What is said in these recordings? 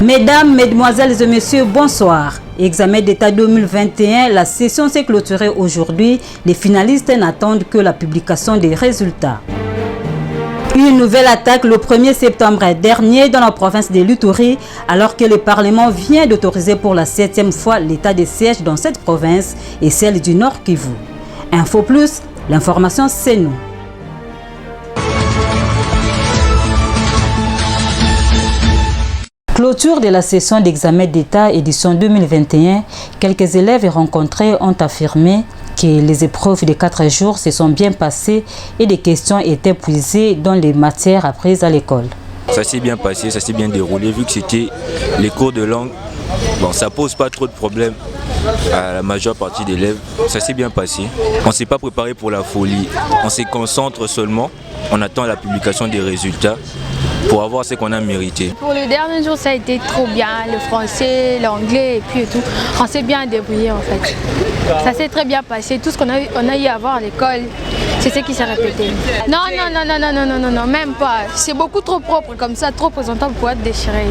Mesdames, Mesdemoiselles et Messieurs, bonsoir. Examen d'État 2021, la session s'est clôturée aujourd'hui. Les finalistes n'attendent que la publication des résultats. Une nouvelle attaque le 1er septembre dernier dans la province de l'Ituri, alors que le Parlement vient d'autoriser pour la 7e fois l'état de siège dans cette province et celle du Nord Kivu. Info Plus, l'information c'est nous. Clôture de la session d'examen d'État édition 2021, quelques élèves rencontrés ont affirmé que les épreuves de 4 jours se sont bien passées et des questions étaient posées dans les matières apprises à l'école. Ça s'est bien passé, ça s'est bien déroulé vu que c'était les cours de langue. Bon, ça pose pas trop de problèmes à la majeure partie d'élèves. Ça s'est bien passé. On ne s'est pas préparé pour la folie. On se concentre seulement. On attend la publication des résultats pour avoir ce qu'on a mérité. Pour le dernier jour, ça a été trop bien. Le français, l'anglais et puis et tout. On s'est bien débrouillé en fait. Ça s'est très bien passé. Tout ce qu'on a eu à voir à l'école, c'est ce qui s'est répété. Non, même pas. C'est beaucoup trop propre comme ça, trop présentable pour être déchiré.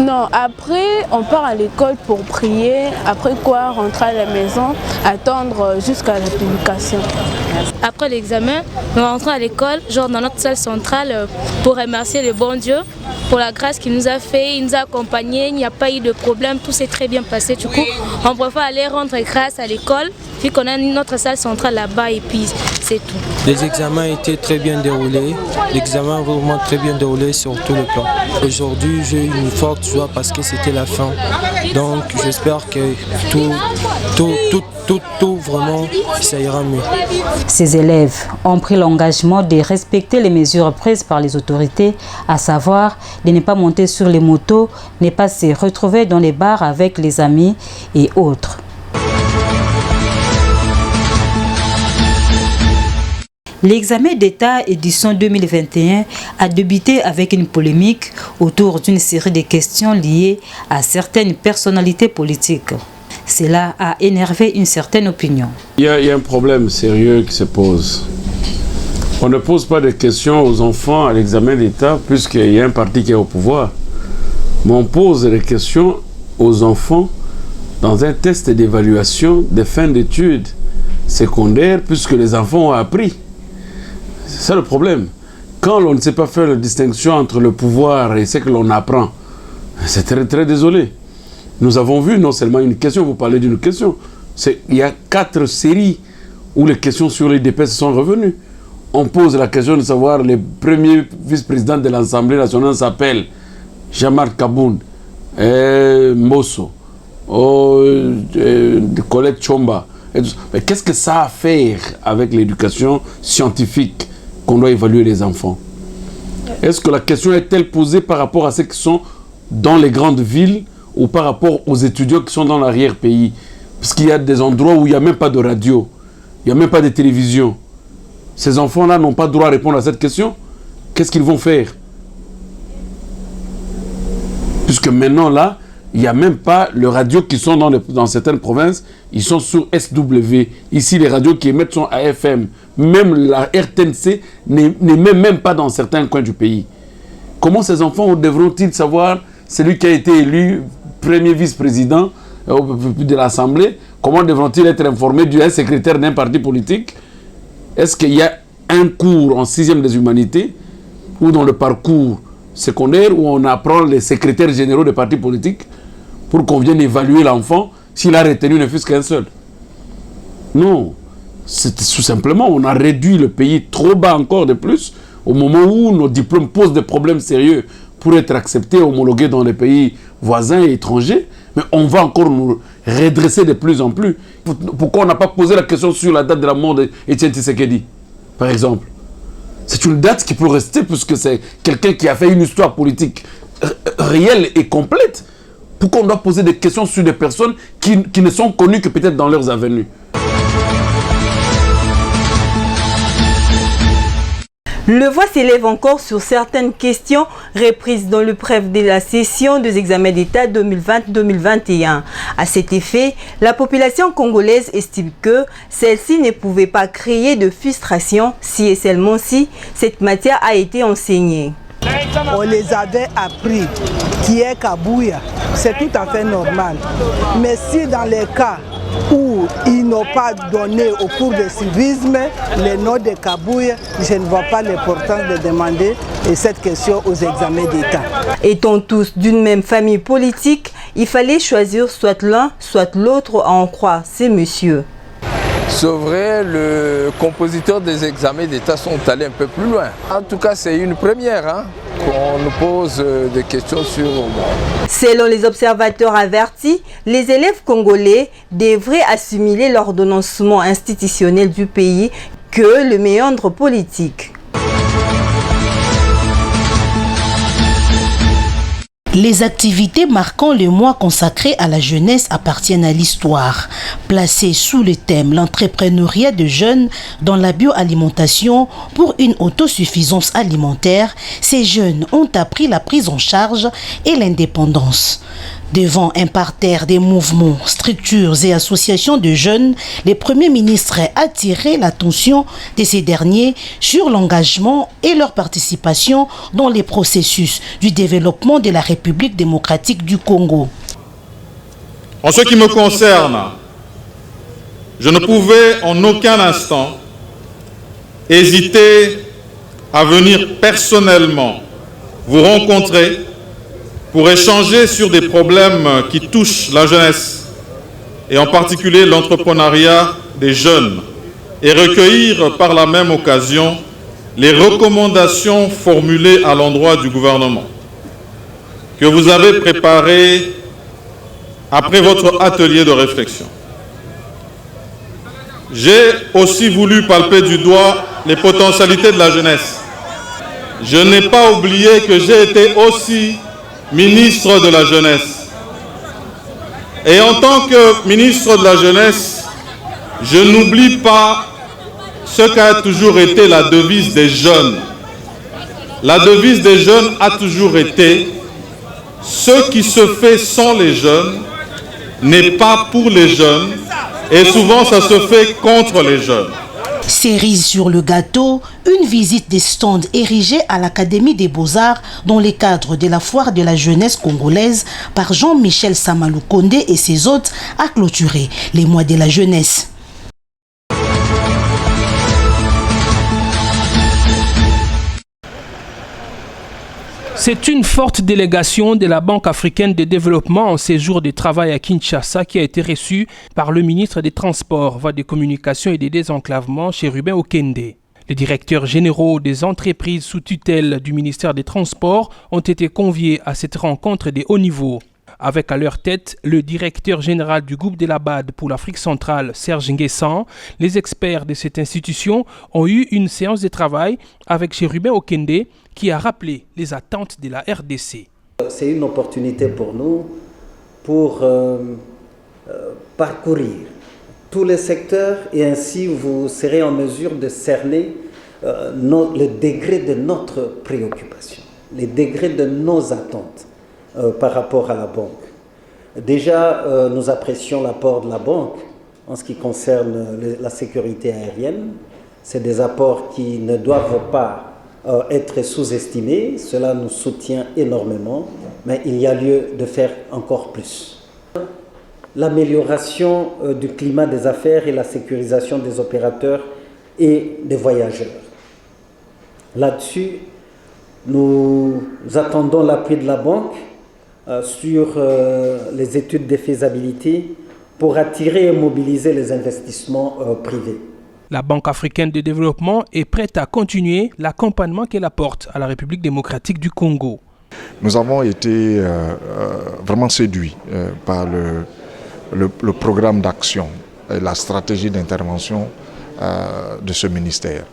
Non, après on part à l'école pour prier, après quoi rentrer à la maison, attendre jusqu'à la publication. Après l'examen, nous rentrons à l'école, genre dans notre salle centrale, pour remercier le bon Dieu pour la grâce qu'il nous a fait, il nous a accompagnés, il n'y a pas eu de problème, tout s'est très bien passé. Du coup, on préfère aller rendre grâce à l'école, vu qu'on a notre salle centrale là-bas et puis c'est tout. Les examens étaient très bien déroulés, l'examen vraiment très bien déroulé sur tout le plan. Aujourd'hui, j'ai eu une forte joie parce que c'était la fin. Donc j'espère que tout vraiment, ça ira mieux. Ces élèves ont pris l'engagement de respecter les mesures prises par les autorités, à savoir de ne pas monter sur les motos, ne pas se retrouver dans les bars avec les amis et autres. L'examen d'État édition 2021 a débuté avec une polémique autour d'une série de questions liées à certaines personnalités politiques. Cela a énervé une certaine opinion. Il y a un problème sérieux qui se pose. On ne pose pas de questions aux enfants à l'examen d'État puisqu'il y a un parti qui est au pouvoir. Mais on pose des questions aux enfants dans un test d'évaluation des fins d'études secondaires puisque les enfants ont appris. C'est ça le problème. Quand l'on ne sait pas faire la distinction entre le pouvoir et ce que l'on apprend, c'est très très désolé. Nous avons vu non seulement une question, vous parlez d'une question. Il y a 4 séries où les questions sur les DPS sont revenues. On pose la question de savoir le premier vice-président de l'Assemblée nationale s'appelle Jean-Marc Kaboun, Mosso, Colette Chomba. Mais qu'est-ce que ça a à faire avec l'éducation scientifique qu'on doit évaluer les enfants? Est-ce que la question est-elle posée par rapport à ceux qui sont dans les grandes villes ou par rapport aux étudiants qui sont dans l'arrière-pays? Parce qu'il y a des endroits où il n'y a même pas de radio, il n'y a même pas de télévision. Ces enfants-là n'ont pas droit à répondre à cette question. Qu'est-ce qu'ils vont faire? Puisque maintenant, là, il n'y a même pas les radios qui sont dans certaines provinces, ils sont sur SW. Ici, les radios qui émettent sont AFM. Même la RTNC n'est même pas dans certains coins du pays. Comment ces enfants devront-ils savoir, celui qui a été élu premier vice-président de l'Assemblée, comment devront-ils être informés du secrétaire d'un parti politique? Est-ce qu'il y a un cours en 6e des humanités ou dans le parcours secondaire où on apprend les secrétaires généraux des partis politiques pour qu'on vienne évaluer l'enfant s'il a retenu ne fût-ce qu'un seul? Non, c'est tout simplement, on a réduit le pays trop bas encore de plus au moment où nos diplômes posent des problèmes sérieux pour être acceptés, homologués dans les pays voisins et étrangers, mais on va encore nous redresser de plus en plus. Pourquoi on n'a pas posé la question sur la date de la mort d'Étienne Tshisekedi, par exemple? C'est une date qui peut rester puisque c'est quelqu'un qui a fait une histoire politique réelle et complète. Pourquoi on doit poser des questions sur des personnes qui ne sont connues que peut-être dans leurs avenues? Le voix s'élève encore sur certaines questions reprises dans le bref de la session des examens d'État 2020-2021. À cet effet, la population congolaise estime que celle-ci ne pouvait pas créer de frustration si et seulement si cette matière a été enseignée. on les avait appris, qui est Kabouya, c'est tout à fait normal. Mais si dans les cas où ils n'ont pas donné au cours de civisme les noms de Kabouya, je ne vois pas l'importance de demander cette question aux examens d'État. Étant tous d'une même famille politique, il fallait choisir soit l'un, soit l'autre à en croire ces messieurs. C'est vrai, le compositeur des examens d'État sont allés un peu plus loin. En tout cas, c'est une première qu'on nous pose des questions sur... Selon les observateurs avertis, les élèves congolais devraient assimiler l'ordonnancement institutionnel du pays que le méandre politique. Les activités marquant le mois consacré à la jeunesse appartiennent à l'histoire. Placées sous le thème « L'entrepreneuriat de jeunes dans la bioalimentation pour une autosuffisance alimentaire », ces jeunes ont appris la prise en charge et l'indépendance. Devant un parterre des mouvements, structures et associations de jeunes, le Premier ministre a attiré l'attention de ces derniers sur l'engagement et leur participation dans les processus du développement de la République démocratique du Congo. En ce qui me concerne, je ne pouvais en aucun instant hésiter à venir personnellement vous rencontrer pour échanger sur des problèmes qui touchent la jeunesse, et en particulier l'entrepreneuriat des jeunes, et recueillir par la même occasion les recommandations formulées à l'endroit du gouvernement, que vous avez préparées après votre atelier de réflexion. J'ai aussi voulu palper du doigt les potentialités de la jeunesse. Je n'ai pas oublié que j'ai été aussi ministre de la jeunesse. Et en tant que ministre de la jeunesse, je n'oublie pas ce qu'a toujours été la devise des jeunes. La devise des jeunes a toujours été « Ce qui se fait sans les jeunes n'est pas pour les jeunes » et souvent ça se fait contre les jeunes. Cerise sur le gâteau, une visite des stands érigés à l'Académie des Beaux-Arts dans le cadre de la foire de la jeunesse congolaise par Jean-Michel Samalou Kondé et ses hôtes a clôturé les mois de la jeunesse. C'est une forte délégation de la Banque africaine de développement en séjour de travail à Kinshasa qui a été reçue par le ministre des Transports, Voies de Communication et des Désenclavements, Chérubin Okende. Les directeurs généraux des entreprises sous tutelle du ministère des Transports ont été conviés à cette rencontre de haut niveau. Avec à leur tête le directeur général du groupe de la BAD pour l'Afrique centrale, Serge Nguessan, les experts de cette institution ont eu une séance de travail avec Chérubin Okende qui a rappelé les attentes de la RDC. C'est une opportunité pour nous pour parcourir tous les secteurs et ainsi vous serez en mesure de cerner le degré de notre préoccupation, les degrés de nos attentes. Par rapport à la banque. Déjà, nous apprécions l'apport de la banque en ce qui concerne la sécurité aérienne. C'est des apports qui ne doivent pas être sous-estimés. Cela nous soutient énormément, mais il y a lieu de faire encore plus. L'amélioration du climat des affaires et la sécurisation des opérateurs et des voyageurs. Là-dessus, nous attendons l'appui de la banque sur les études de faisabilité pour attirer et mobiliser les investissements privés. La Banque africaine de développement est prête à continuer l'accompagnement qu'elle apporte à la République démocratique du Congo. Nous avons été vraiment séduits par le programme d'action et la stratégie d'intervention de ce ministère.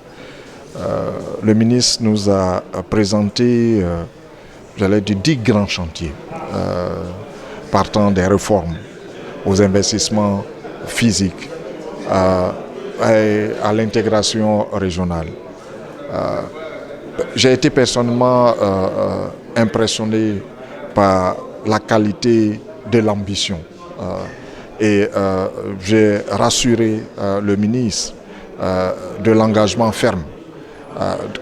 Le ministre nous a présenté j'allais dire 10 grands chantiers, partant des réformes aux investissements physiques, et à l'intégration régionale. J'ai été personnellement impressionné par la qualité de l'ambition et j'ai rassuré le ministre de l'engagement ferme,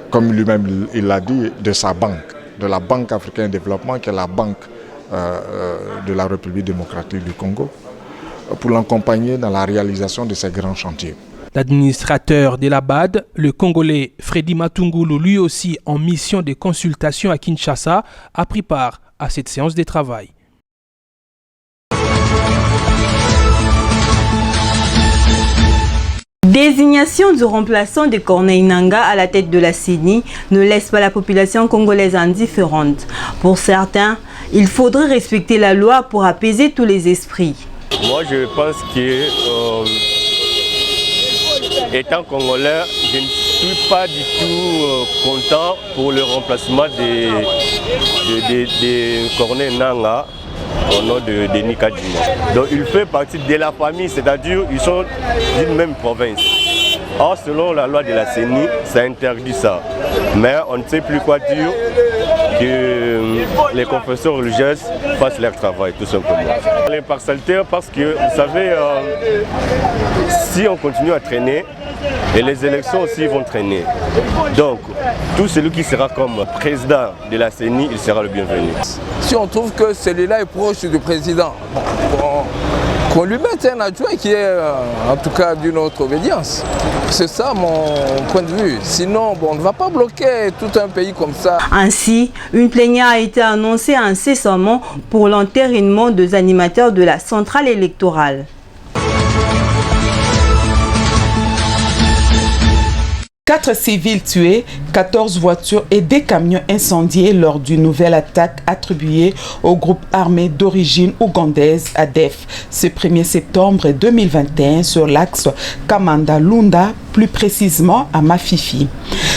comme lui-même il l'a dit, de sa banque. de la Banque africaine de développement, qui est la banque de la République démocratique du Congo, pour l'accompagner dans la réalisation de ces grands chantiers. L'administrateur de la BAD, le Congolais Freddy Matungulu, lui aussi en mission de consultation à Kinshasa, a pris part à cette séance de travail. Désignation du remplaçant de Corneille Nangaa à la tête de la CENI ne laisse pas la population congolaise indifférente. Pour certains, il faudrait respecter la loi pour apaiser tous les esprits. Moi, je pense que, étant congolais, je ne suis pas du tout content pour le remplacement de Corneille Nangaa au nom de Denis Kadima. Donc il fait partie de la famille, c'est-à-dire ils sont d'une même province. Or, selon la loi de la CENI, ça interdit ça. Mais on ne sait plus quoi dire que les confessions religieuses fassent leur travail, tout simplement. L'impartialité, parce que, vous savez, si on continue à traîner, et les élections aussi vont traîner. Donc, tout celui qui sera comme président de la CENI, il sera le bienvenu. Si on trouve que celui-là est proche du président, qu'on lui mette un adjoint qui est en tout cas d'une autre obédience. C'est ça mon point de vue. Sinon, on ne va pas bloquer tout un pays comme ça. Ainsi, une plénière a été annoncée incessamment pour l'entérinement des animateurs de la centrale électorale. Quatre civils tués, 14 voitures et des camions incendiés lors d'une nouvelle attaque attribuée au groupe armé d'origine ougandaise ADF ce 1er septembre 2021 sur l'axe Kamanda-Lunda, plus précisément à Mafifi.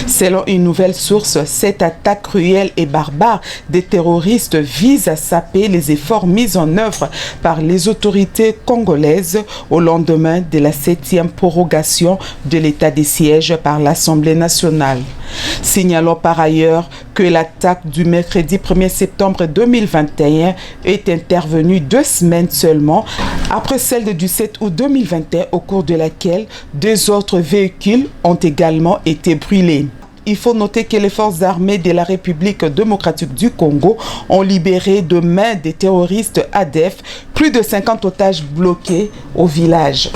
Selon une nouvelle source, cette attaque cruelle et barbare des terroristes vise à saper les efforts mis en œuvre par les autorités congolaises au lendemain de la 7e prorogation de l'état de siège par l'Assemblée nationale. Signalons par ailleurs que l'attaque du mercredi 1er septembre 2021 est intervenue 2 semaines seulement après celle du 7 août 2021 au cours de laquelle 2 autres véhicules ont également été brûlés. Il faut noter que les forces armées de la République démocratique du Congo ont libéré de main des terroristes ADF plus de 50 otages bloqués au village.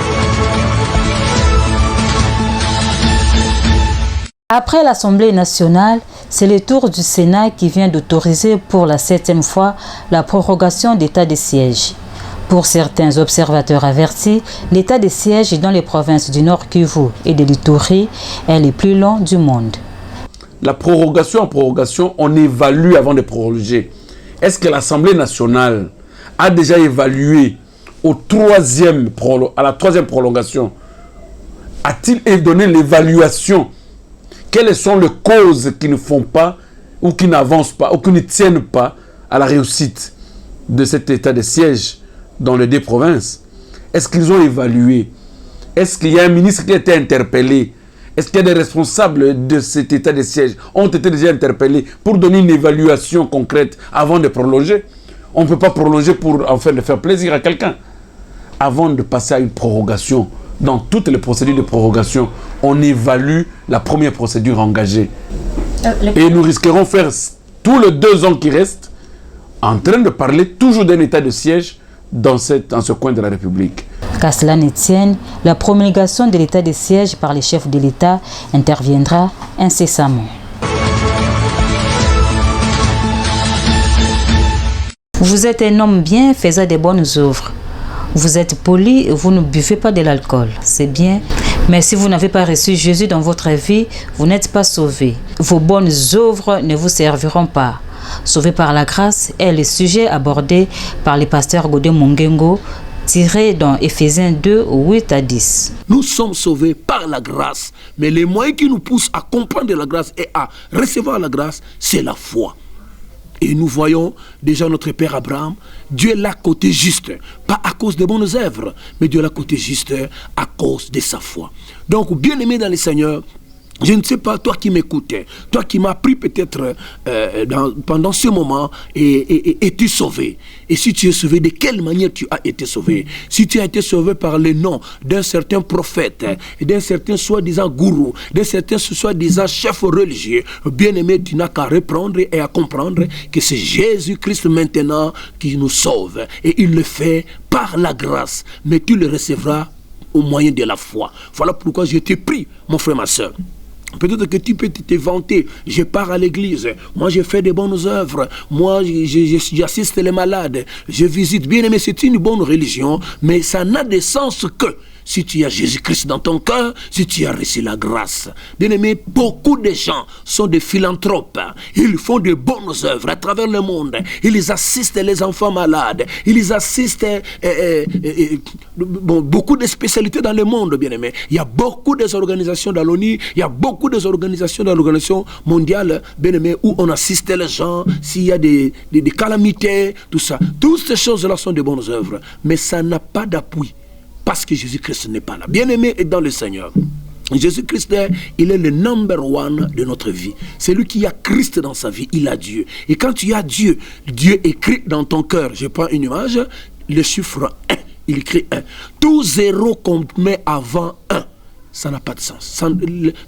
Après l'Assemblée nationale, c'est le tour du Sénat qui vient d'autoriser pour la 7e fois la prorogation d'état de siège. Pour certains observateurs avertis, l'état de siège dans les provinces du Nord Kivu et de l'Ituri est le plus long du monde. La prorogation en prorogation, on évalue avant de proroger. Est-ce que l'Assemblée nationale a déjà évalué à la 3e prolongation? A-t-il donné l'évaluation? Quelles sont les causes qui ne font pas ou qui n'avancent pas ou qui ne tiennent pas à la réussite de cet état de siège dans les 2 provinces? Est-ce qu'ils ont évalué? Est-ce qu'il y a un ministre qui a été interpellé? Est-ce qu'il y a des responsables de cet état de siège ont été déjà interpellés pour donner une évaluation concrète avant de prolonger? On ne peut pas prolonger pour en faire plaisir à quelqu'un. Avant de passer à une prorogation, dans toutes les procédures de prorogation, on évalue la première procédure engagée. Et nous risquerons de faire tous les 2 ans qui restent en train de parler toujours d'un état de siège dans ce coin de la République. Qu'à cela ne tienne, la promulgation de l'état de siège par les chefs de l'État interviendra incessamment. Vous êtes un homme bien faisant des bonnes œuvres. Vous êtes poli et vous ne buvez pas de l'alcool. C'est bien. Mais si vous n'avez pas reçu Jésus dans votre vie, vous n'êtes pas sauvé. Vos bonnes œuvres ne vous serviront pas. Sauvé par la grâce est le sujet abordé par le pasteur Godé Mongengo, tiré dans Éphésiens 2, 8 à 10. Nous sommes sauvés par la grâce, mais les moyens qui nous poussent à comprendre la grâce et à recevoir la grâce, c'est la foi. Et nous voyons déjà notre Père Abraham, Dieu l'a côté juste, pas à cause des bonnes œuvres, mais Dieu l'a côté juste à cause de sa foi. Donc, bien-aimés dans le Seigneur, Je ne sais pas, toi qui m'écoutais, toi qui m'as pris peut-être pendant ce moment et es-tu sauvé? Et si tu es sauvé, de quelle manière tu as été sauvé? Si tu as été sauvé par le nom d'un certain prophète, d'un certain soi-disant gourou, d'un certain soi-disant chef religieux, bien aimé, tu n'as qu'à reprendre et à comprendre que c'est Jésus-Christ maintenant qui nous sauve. Et il le fait par la grâce, mais tu le recevras au moyen de la foi. Voilà pourquoi je t'ai pris, mon frère, ma soeur. Peut-être que tu peux te vanter, je pars à l'église, moi je fais des bonnes œuvres, moi j'assiste les malades, je visite. Bien aimé, c'est une bonne religion, mais ça n'a de sens que si tu as Jésus-Christ dans ton cœur, si tu as reçu la grâce. Bien aimé, beaucoup de gens sont des philanthropes. Ils font de bonnes œuvres à travers le monde. Ils assistent les enfants malades. Ils assistent beaucoup de spécialités dans le monde, bien aimé. Il y a beaucoup des organisations dans l'ONU, il y a beaucoup des organisations dans l'organisation mondiale, bien aimé, où on assiste les gens, s'il y a des calamités, tout ça. Toutes ces choses-là sont de bonnes œuvres, mais ça n'a pas d'appui. Parce que Jésus-Christ n'est pas là. Bien-aimé est dans le Seigneur. Jésus-Christ, il est le number one de notre vie. C'est lui qui a Christ dans sa vie, il a Dieu. Et quand tu as Dieu, Dieu écrit dans ton cœur. Je prends une image, le chiffre 1, il écrit 1. Tout zéro qu'on met avant 1, ça n'a pas de sens.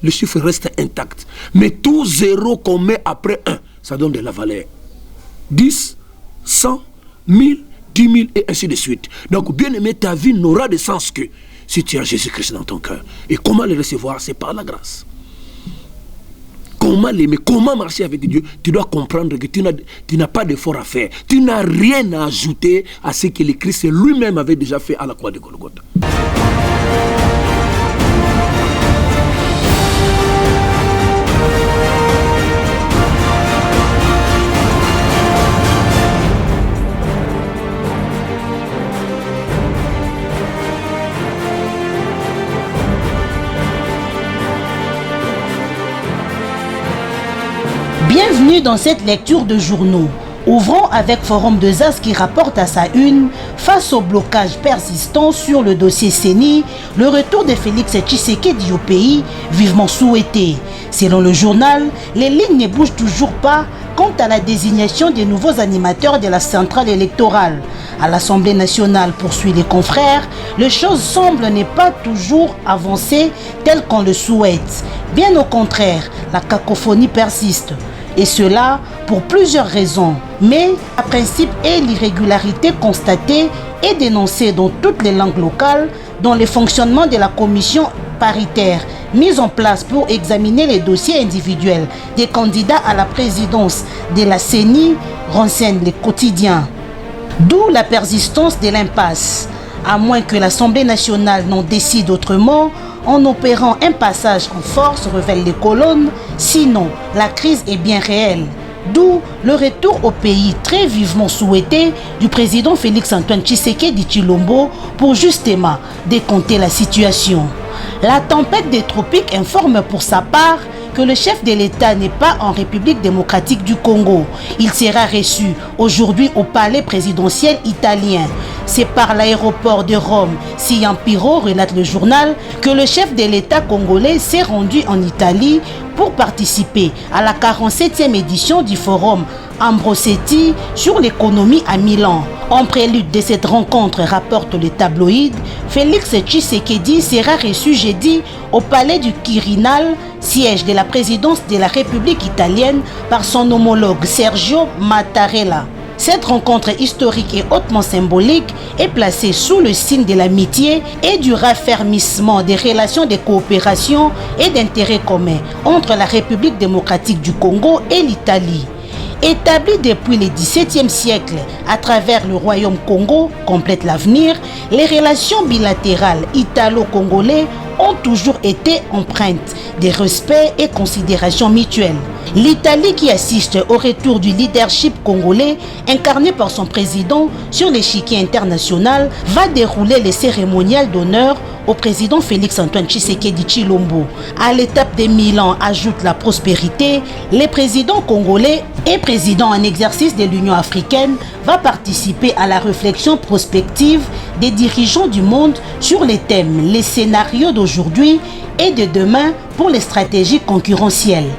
Le chiffre reste intact. Mais tout zéro qu'on met après 1, ça donne de la valeur. 10, 100, 1000, 10 000 et ainsi de suite. Donc, bien aimé, ta vie n'aura de sens que si tu as Jésus-Christ dans ton cœur. Et comment le recevoir? C'est par la grâce. Comment l'aimer? Comment marcher avec Dieu? Tu dois comprendre que tu n'as pas d'effort à faire. Tu n'as rien à ajouter à ce que le Christ lui-même avait déjà fait à la croix de Golgotha. Bienvenue dans cette lecture de journaux. Ouvrons avec Forum des As qui rapporte à sa une, face au blocage persistant sur le dossier CENI, le retour de Félix Tshisekedi au pays, vivement souhaité. Selon le journal, les lignes ne bougent toujours pas quant à la désignation des nouveaux animateurs de la centrale électorale. À l'Assemblée nationale, poursuit les confrères, les choses semblent ne pas toujours avancer telles qu'on le souhaite. Bien au contraire, la cacophonie persiste. Et cela pour plusieurs raisons. Mais le principe est l'irrégularité constatée et dénoncée dans toutes les langues locales dans le fonctionnement de la commission paritaire mise en place pour examiner les dossiers individuels des candidats à la présidence de la CENI, renseigne les quotidiens. D'où la persistance de l'impasse. À moins que l'Assemblée nationale n'en décide autrement, en opérant un passage en force, révèlent les colonnes, sinon la crise est bien réelle. D'où le retour au pays très vivement souhaité du président Félix-Antoine Tshisekedi Tshilombo pour justement décompter la situation. La tempête des tropiques informe pour sa part que le chef de l'État n'est pas en République démocratique du Congo. Il sera reçu aujourd'hui au palais présidentiel italien. C'est par l'aéroport de Rome, Siampiro, relate le journal, que le chef de l'État congolais s'est rendu en Italie pour participer à la 47e édition du forum Ambrosetti sur l'économie à Milan. En prélude de cette rencontre, rapporte le tabloïd, Félix Tshisekedi sera reçu jeudi au palais du Quirinal, siège de la présidence de la République italienne, par son homologue Sergio Mattarella. Cette rencontre historique et hautement symbolique est placée sous le signe de l'amitié et du raffermissement des relations de coopération et d'intérêt commun entre la République démocratique du Congo et l'Italie. Établi depuis le XVIIe siècle à travers le Royaume Congo, complète l'avenir, les relations bilatérales italo-congolais ont toujours été empreintes de respect et considération mutuelle. L'Italie, qui assiste au retour du leadership congolais incarné par son président sur l'échiquier international, va dérouler les cérémoniales d'honneur au président Félix-Antoine Tshisekedi Tshilombo. À l'étape de Milan, ajoute la prospérité, le président congolais et président en exercice de l'Union africaine va participer à la réflexion prospective des dirigeants du monde sur les thèmes, les scénarios d'aujourd'hui et de demain pour les stratégies concurrentielles.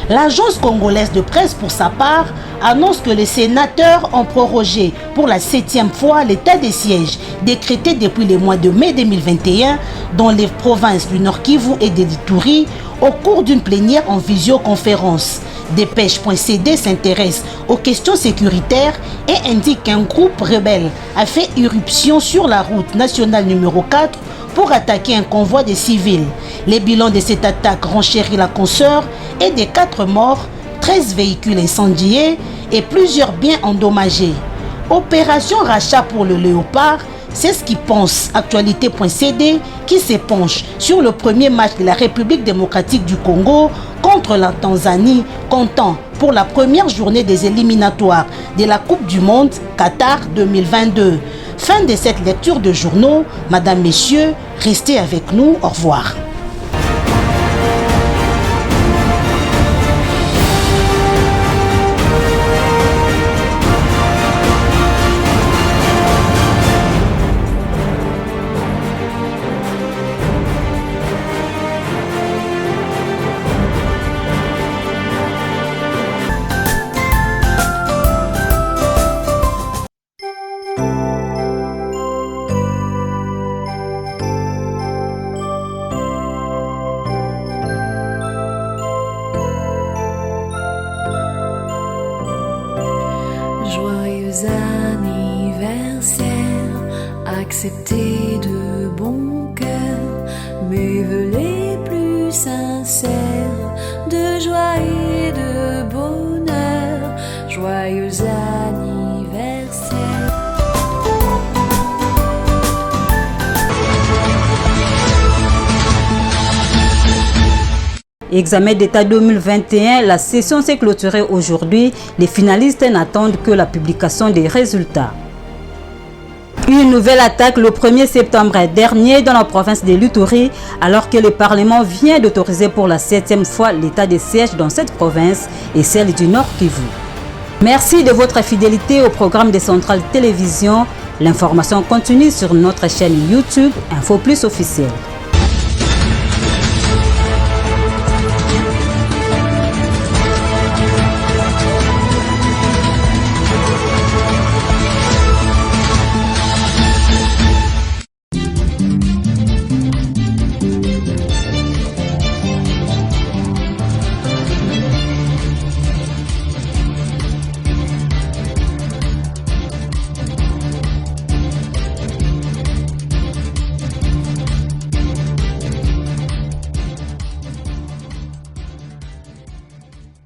L'agence congolaise de presse, pour sa part, annonce que les sénateurs ont prorogé pour la 7e fois l'état des sièges décrété depuis le mois de mai 2021 dans les provinces du Nord Kivu et de l'Ituri au cours d'une plénière en visioconférence. Dépêche.cd s'intéresse aux questions sécuritaires et indique qu'un groupe rebelle a fait irruption sur la route nationale numéro 4 pour attaquer un convoi de civils. Les bilans de cette attaque renchérit la consoeur et des 4 morts, 13 véhicules incendiés et plusieurs biens endommagés. Opération rachat pour le Léopard, c'est ce qui pense Actualité.cd qui s'épanche sur le premier match de la République démocratique du Congo contre la Tanzanie, comptant pour la première journée des éliminatoires de la Coupe du Monde Qatar 2022. Fin de cette lecture de journaux. Madame, Messieurs, restez avec nous. Au revoir. Acceptez de bon cœur mes vœux les plus sincères de joie et de bonheur. Joyeux anniversaire. Examen d'État 2021, la session s'est clôturée aujourd'hui. Les finalistes n'attendent que la publication des résultats. Une nouvelle attaque le 1er septembre dernier dans la province de l'Ituri, alors que le Parlement vient d'autoriser pour la 7e fois l'état de siège dans cette province et celle du Nord Kivu. Merci de votre fidélité au programme de Centrale Télévision. L'information continue sur notre chaîne YouTube Info Plus officielle.